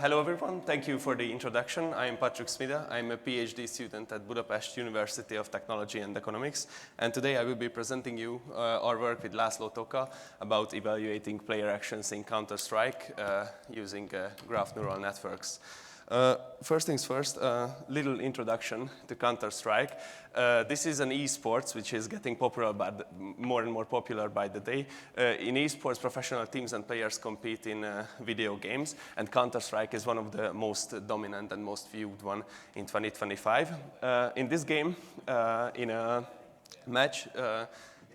Hello everyone, thank you for the introduction. I am Patrick Smida. I'm a PhD student at Budapest University of Technology and Economics. And today I will be presenting you our work with László Toka about evaluating player actions in Counter-Strike using graph neural networks. First things first, little introduction to Counter-Strike. This is an esports which is getting more and more popular by the day. In esports, professional teams and players compete in video games, and Counter-Strike is one of the most dominant and most viewed one in 2025. In this game, in a match,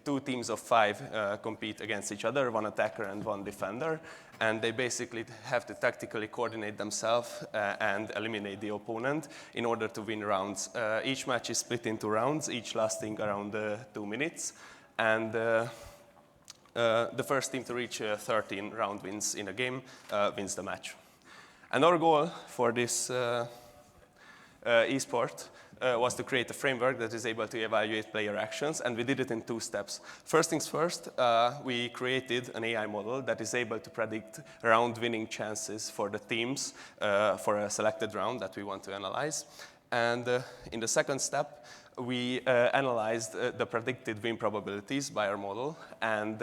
two teams of 5 compete against each other, one attacker and one defender, and they basically have to tactically coordinate themselves and eliminate the opponent in order to win rounds. Each match is split into rounds, each lasting around 2 minutes, and the first team to reach 13 round wins in a game wins the match. And our goal for this esport was to create a framework that is able to evaluate player actions, and we did it in 2 steps. First things first, we created an AI model that is able to predict round-winning chances for the teams for a selected round that we want to analyze. And in the second step, we analyzed the predicted win probabilities by our model and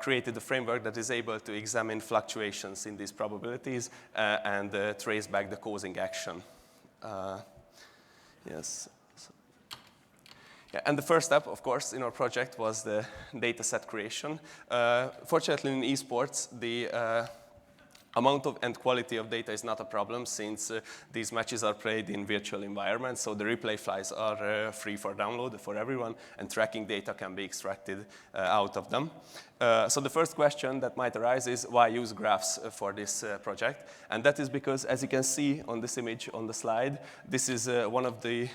created a framework that is able to examine fluctuations in these probabilities and trace back the causing action. Yes. Yeah, and the first step, of course, in our project was the dataset creation. Fortunately, in esports, the amount of and quality of data is not a problem since these matches are played in virtual environments, so the replay files are free for download for everyone, and tracking data can be extracted out of them. So the first question that might arise is why use graphs for this project? And that is because, as you can see on this image on the slide, this is one of the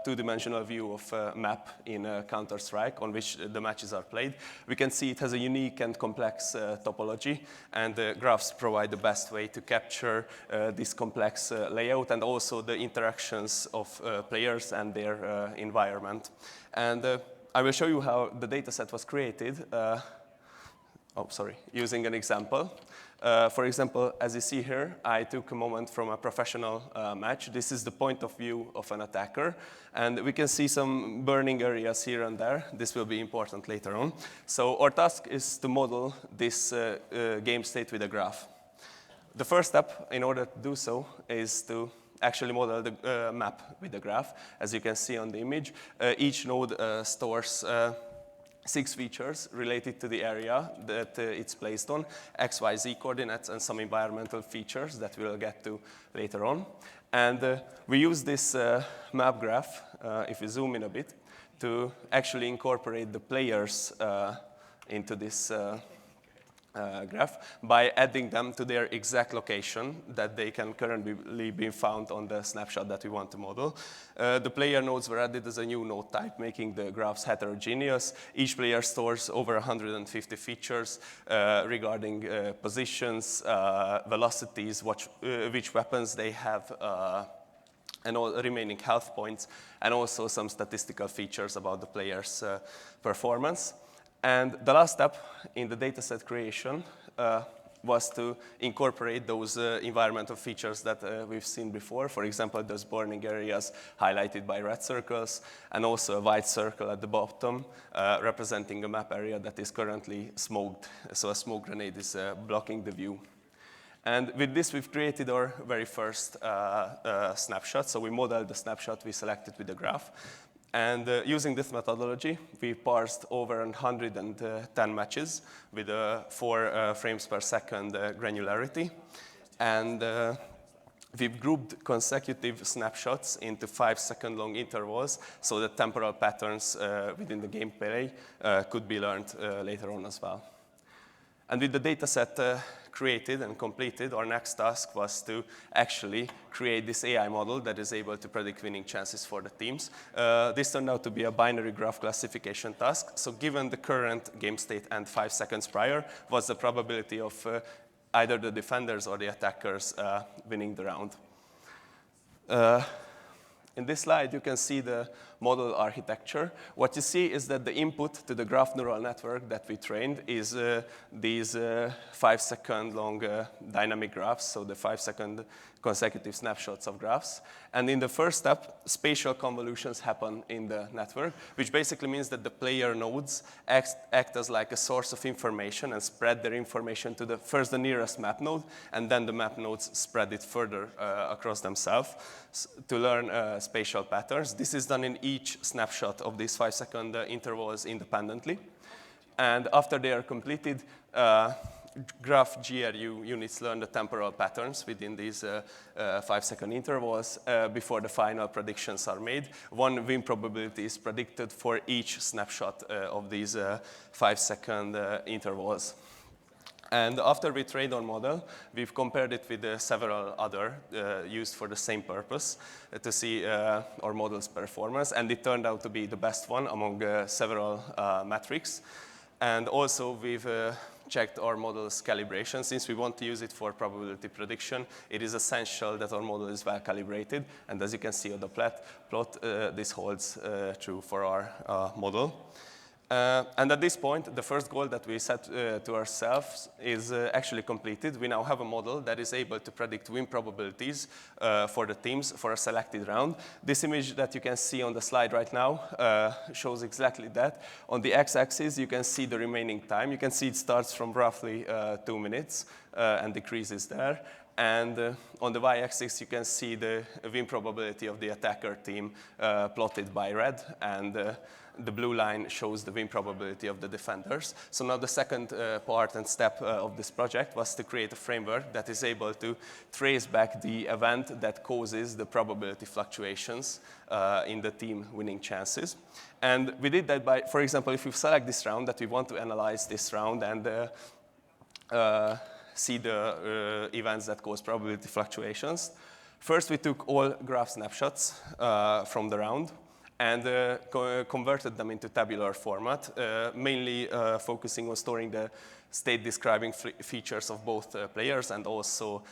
two-dimensional view of a map in Counter-Strike on which the matches are played. We can see it has a unique and complex topology, and graphs provide the best way to capture this complex layout and also the interactions of players and their environment. And I will show you how the dataset was created. Using an example. For example, as you see here, I took a moment from a professional match. This is the point of view of an attacker, and we can see some burning areas here and there. This will be important later on. So our task is to model this game state with a graph. The first step in order to do so is to actually model the map with the graph. As you can see on the image, each node stores 6 features related to the area that it's placed on, X, Y, Z coordinates, and some environmental features that we'll get to later on. And we use this map graph, if you zoom in a bit, to actually incorporate the players into this graph by adding them to their exact location that they can currently be found on the snapshot that we want to model. The player nodes were added as a new node type, making the graphs heterogeneous. Each player stores over 150 features regarding positions, velocities, which weapons they have, and all remaining health points, and also some statistical features about the player's performance. And the last step in the dataset creation was to incorporate those environmental features that we've seen before. For example, those burning areas highlighted by red circles, and also a white circle at the bottom representing a map area that is currently smoked. So a smoke grenade is blocking the view. And with this, we've created our very first snapshot. So we modeled the snapshot we selected with the graph. And using this methodology, we parsed over 110 matches with 4 frames per second granularity. And we've grouped consecutive snapshots into 5-second long intervals so that temporal patterns within the gameplay could be learned later on as well. And with the dataset created and completed, our next task was to actually create this AI model that is able to predict winning chances for the teams. This turned out to be a binary graph classification task. So given the current game state and 5 seconds prior, what's the probability of either the defenders or the attackers winning the round? In this slide, you can see the model architecture. What you see is that the input to the graph neural network that we trained is these 5-second long dynamic graphs, so the 5-second consecutive snapshots of graphs. And in the first step, spatial convolutions happen in the network, which basically means that the player nodes act as like a source of information and spread their information to first the nearest map node, and then the map nodes spread it further across themselves to learn spatial patterns. This is done in each snapshot of these 5-second intervals independently. And after they are completed, graph GRU units learn the temporal patterns within these 5-second intervals before the final predictions are made. One win probability is predicted for each snapshot of these 5-second intervals. And after we trained our model, we've compared it with several other used for the same purpose to see our model's performance. And it turned out to be the best one among several metrics. And also, we've checked our model's calibration. Since we want to use it for probability prediction, it is essential that our model is well calibrated. And as you can see on the plot, this holds true for our model. And at this point, the first goal that we set to ourselves is actually completed. We now have a model that is able to predict win probabilities for the teams for a selected round. This image that you can see on the slide right now shows exactly that. On the x-axis, you can see the remaining time. You can see it starts from roughly 2 minutes and decreases there. And on the y-axis, you can see the win probability of the attacker team plotted by red, and the blue line shows the win probability of the defenders. So now the second part and step of this project was to create a framework that is able to trace back the event that causes the probability fluctuations in the team winning chances. And we did that by, for example, if we select this round, that we want to analyze this round and see the events that cause probability fluctuations. First, we took all graph snapshots from the round and converted them into tabular format, mainly focusing on storing the state-describing features of both players and also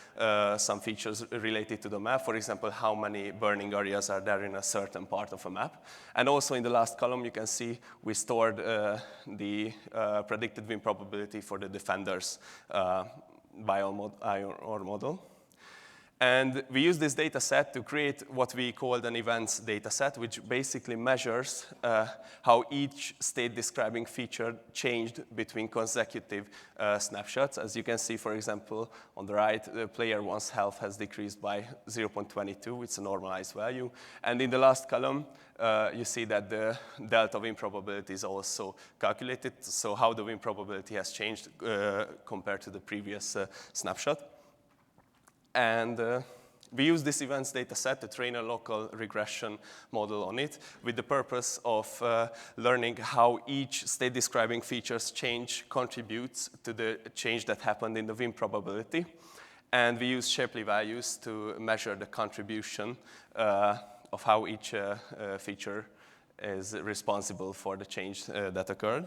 some features related to the map. For example, how many burning areas are there in a certain part of a map. And also in the last column, you can see we stored the predicted win probability for the defenders by our model. And we use this data set to create what we called an events data set, which basically measures how each state-describing feature changed between consecutive snapshots. As you can see, for example, on the right, the player 1's health has decreased by 0.22. It's a normalized value. And in the last column, you see that the delta win probability is also calculated, so how the win probability has changed compared to the previous snapshot. And we use this events data set to train a local regression model on it with the purpose of learning how each state-describing features change contributes to the change that happened in the win probability. And we use Shapley values to measure the contribution of how each feature is responsible for the change that occurred.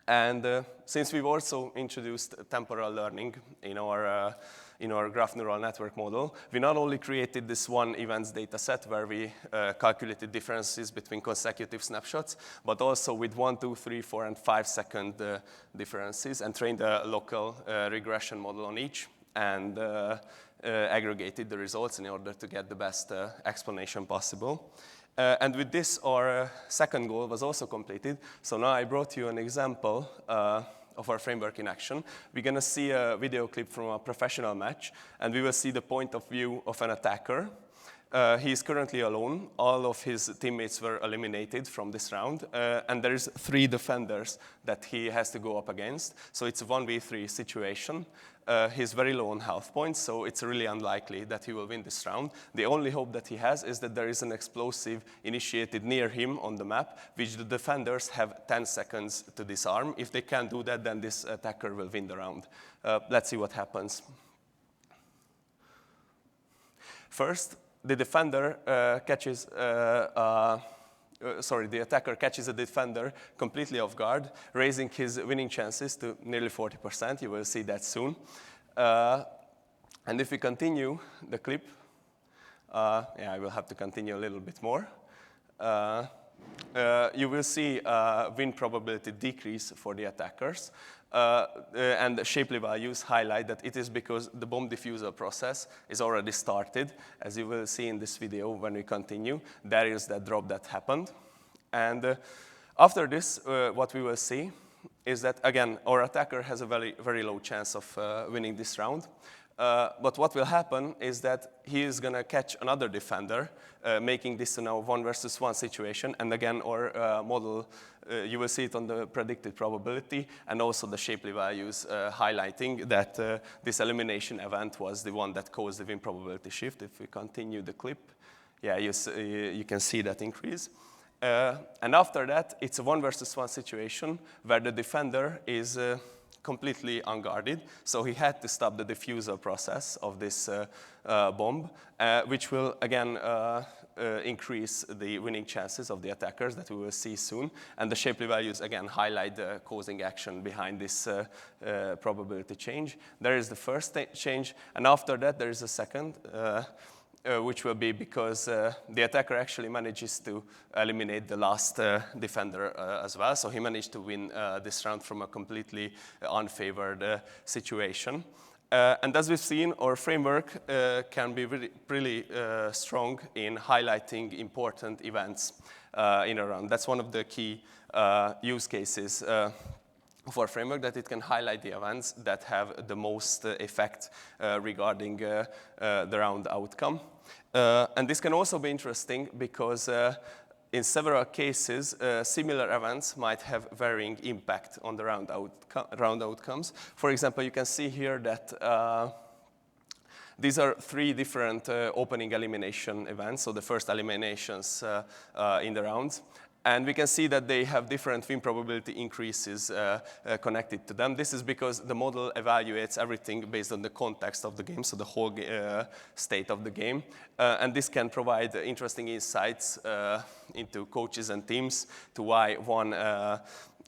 And since we've also introduced temporal learning in our graph neural network model, we not only created this one events data set where we calculated differences between consecutive snapshots, but also with 1, 2, 3, 4, and 5-second differences, and trained a local regression model on each, and aggregated the results in order to get the best explanation possible. And with this, our second goal was also completed. So now I brought you an example of our framework in action. We're going to see a video clip from a professional match, and we will see the point of view of an attacker. He is currently alone. All of his teammates were eliminated from this round, and there's 3 defenders that he has to go up against. So it's a 1v3 situation. He's very low on health points, so it's really unlikely that he will win this round. The only hope that he has is that there is an explosive initiated near him on the map, which the defenders have 10 seconds to disarm. If they can't do that, then this attacker will win the round. Let's see what happens. First, the attacker catches a defender completely off guard, raising his winning chances to nearly 40%. You will see that soon. And if we continue the clip, I will have to continue a little bit more. you will see win probability decrease for the attackers. And the Shapley values highlight that it is because the bomb diffuser process is already started. As you will see in this video when we continue, there is that drop that happened. And after this, what we will see is that, again, our attacker has a very, very low chance of winning this round. But what will happen is that he is going to catch another defender, making this now 1 versus 1 situation. And again, our model, you will see it on the predicted probability and also the Shapley values highlighting that this elimination event was the one that caused the win probability shift. If we continue the clip, yeah, you can see that increase. And after that, it's a 1 versus 1 situation where the defender is completely unguarded. So he had to stop the diffuser process of this bomb, which will, again, increase the winning chances of the attackers that we will see soon. And the Shapley values, again, highlight the causing action behind this probability change. There is the first change, and after that, there is a second, which will be because the attacker actually manages to eliminate the last defender as well. So he managed to win this round from a completely unfavored situation. And as we've seen, our framework can be really strong in highlighting important events in a round. That's one of the key use cases of our framework, that it can highlight the events that have the most effect regarding the round outcome. And this can also be interesting because in several cases, similar events might have varying impact on the round outcomes. For example, you can see here that these are 3 different opening elimination events, so the first eliminations in the rounds. And we can see that they have different win probability increases connected to them. This is because the model evaluates everything based on the context of the game, so the whole state of the game. And this can provide interesting insights into coaches and teams to why one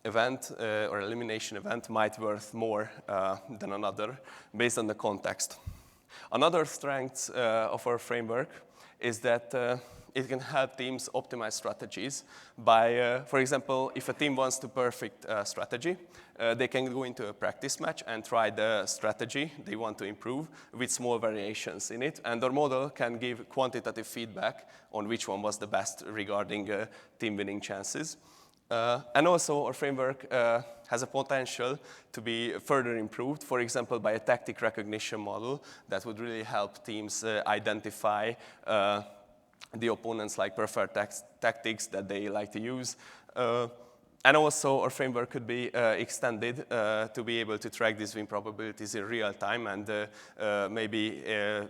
event or elimination event might be worth more than another based on the context. Another strength of our framework is that it can help teams optimize strategies by, for example, if a team wants to perfect a strategy, they can go into a practice match and try the strategy they want to improve with small variations in it. And our model can give quantitative feedback on which one was the best regarding team winning chances. And also, our framework has a potential to be further improved, for example, by a tactic recognition model that would really help teams identify the opponents' like preferred tactics that they like to use. And also, our framework could be extended to be able to track these win probabilities in real time and maybe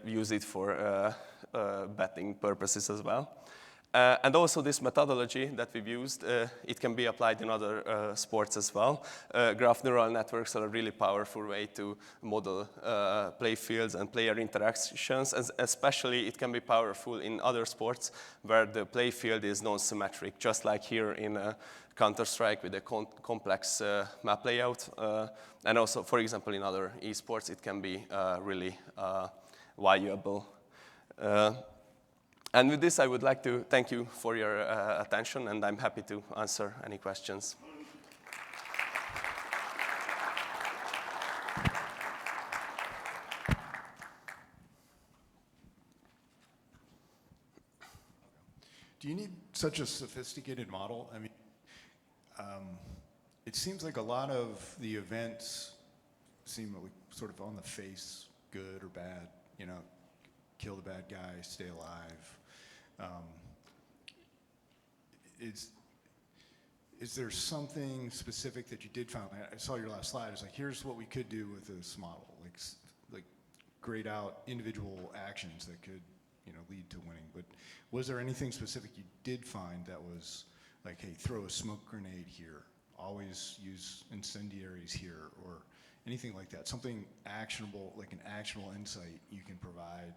use it for betting purposes as well. And also this methodology that we've used, it can be applied in other sports as well. Graph neural networks are a really powerful way to model play fields and player interactions, and especially it can be powerful in other sports where the play field is non-symmetric, just like here in Counter-Strike with a complex map layout. And also, for example, in other esports, it can be really valuable. And with this, I would like to thank you for your attention, and I'm happy to answer any questions. Do you need such a sophisticated model? I mean, it seems like a lot of the events seem sort of on the face, good or bad, you know, kill the bad guy, stay alive. Is there something specific that you did find? I saw your last slide. It's like, here's what we could do with this model, like grade out individual actions that could, you know, lead to winning. But was there anything specific you did find that was like, hey, throw a smoke grenade here, always use incendiaries here, or anything like that? Something actionable, like an actionable insight you can provide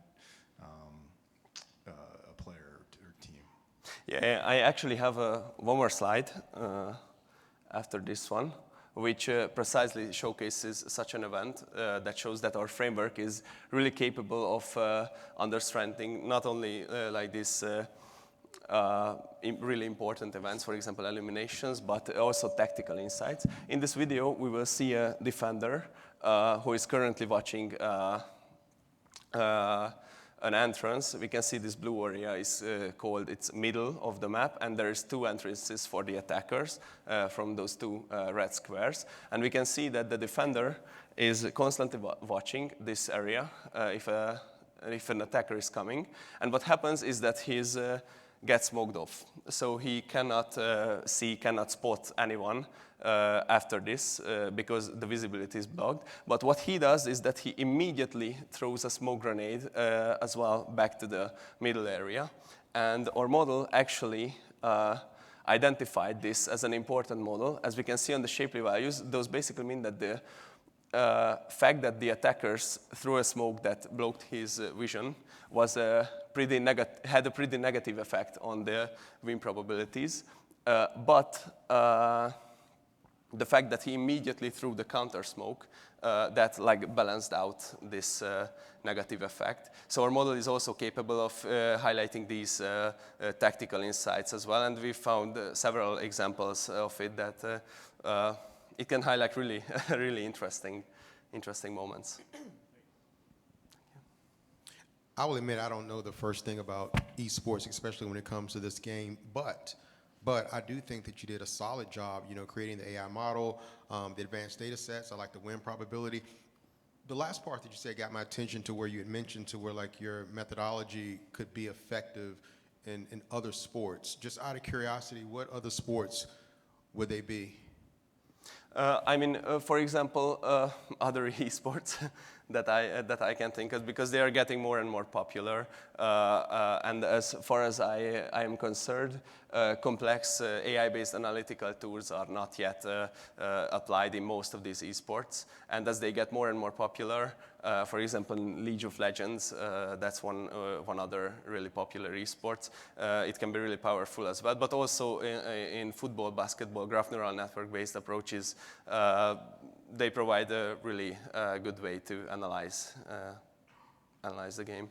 a player or team. Yeah, I actually have one more slide after this one, which precisely showcases such an event that shows that our framework is really capable of understanding not only like this really important events, for example, eliminations, but also tactical insights. In this video, we will see a defender who is currently watching an entrance. We can see this blue area is called its middle of the map, and there is 2 entrances for the attackers from those 2 red squares. And we can see that the defender is constantly watching this area if an attacker is coming. And what happens is that he gets smoked off. So he cannot cannot spot anyone after this because the visibility is blocked. But what he does is that he immediately throws a smoke grenade as well back to the middle area. And our model actually identified this as an important model. As we can see on the shapely values, those basically mean that the fact that the attackers threw a smoke that blocked his vision was had a pretty negative effect on the win probabilities. But the fact that he immediately threw the counter smoke that balanced out this negative effect. So our model is also capable of highlighting these tactical insights as well, and we found several examples of it that it can highlight really, really interesting moments. I will admit I don't know the first thing about esports, especially when it comes to this game, but I do think that you did a solid job, creating the AI model, the advanced data sets. I like the win probability. The last part that you said got my attention to where you had mentioned to where your methodology could be effective in other sports. Just out of curiosity, what other sports would they be? For example, other esports that I can think of, because they are getting more and more popular. And as far as I am concerned, complex AI-based analytical tools are not yet applied in most of these esports. And as they get more and more popular, for example, in League of Legends, that's one other really popular esports. It can be really powerful as well. But also in football, basketball, graph neural network-based approaches, they provide a really good way to analyze the game.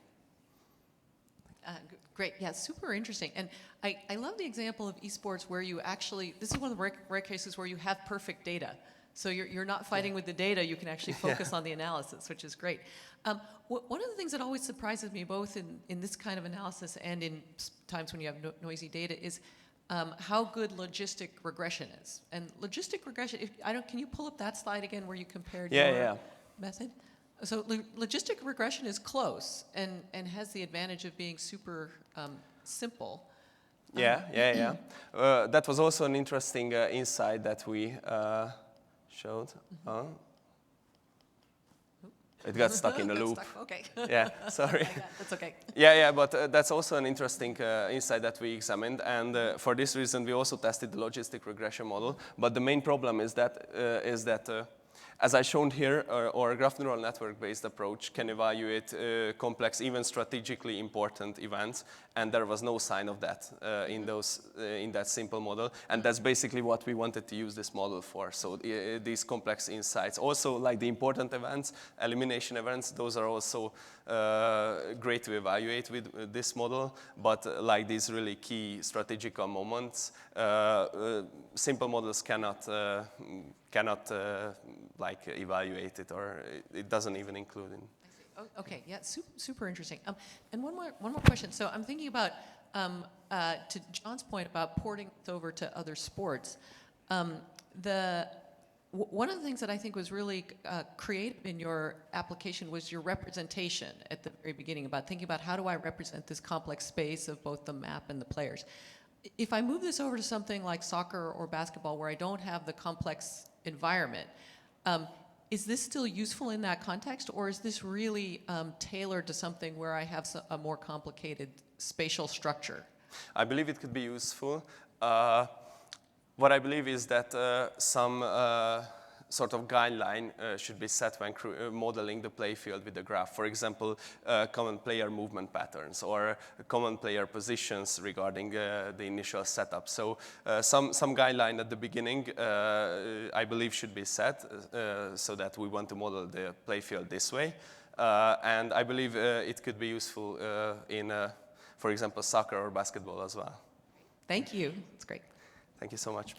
Great, yeah, super interesting. And I love the example of esports where you actually, this is one of the rare cases where you have perfect data. So you're not fighting with the data, you can actually focus on the analysis, which is great. One of the things that always surprises me, both in this kind of analysis and in times when you have noisy data, is how good logistic regression is. And logistic regression, can you pull up that slide again where you compared your method? So logistic regression is close and has the advantage of being super simple. Yeah. That was also an interesting insight that we showed. It got stuck in the loop. Okay. Yeah, sorry. That's okay. Yeah, but that's also an interesting insight that we examined, and for this reason we also tested the logistic regression model. But the main problem is that as I shown here, our graph neural network-based approach can evaluate complex, even strategically important events, and there was no sign of that in that simple model. And that's basically what we wanted to use this model for. So these complex insights, also like the important events, elimination events, those are also great to evaluate with this model. But like these really key strategical moments, simple models cannot evaluate it, or it doesn't even include it. Oh, okay, yeah, super interesting. And one more question. So I'm thinking about, to John's point about porting over to other sports, one of the things that I think was really creative in your application was your representation at the very beginning, about thinking about how do I represent this complex space of both the map and the players. If I move this over to something like soccer or basketball where I don't have the complex environment, is this still useful in that context, or is this really tailored to something where I have a more complicated spatial structure? I believe it could be useful. What I believe is that some sort of guideline should be set when modeling the playfield with the graph. For example, common player movement patterns or common player positions regarding the initial setup. So some guideline at the beginning, I believe, should be set so that we want to model the playfield this way. And I believe it could be useful in, for example, soccer or basketball as well. Thank you. It's great. Thank you so much.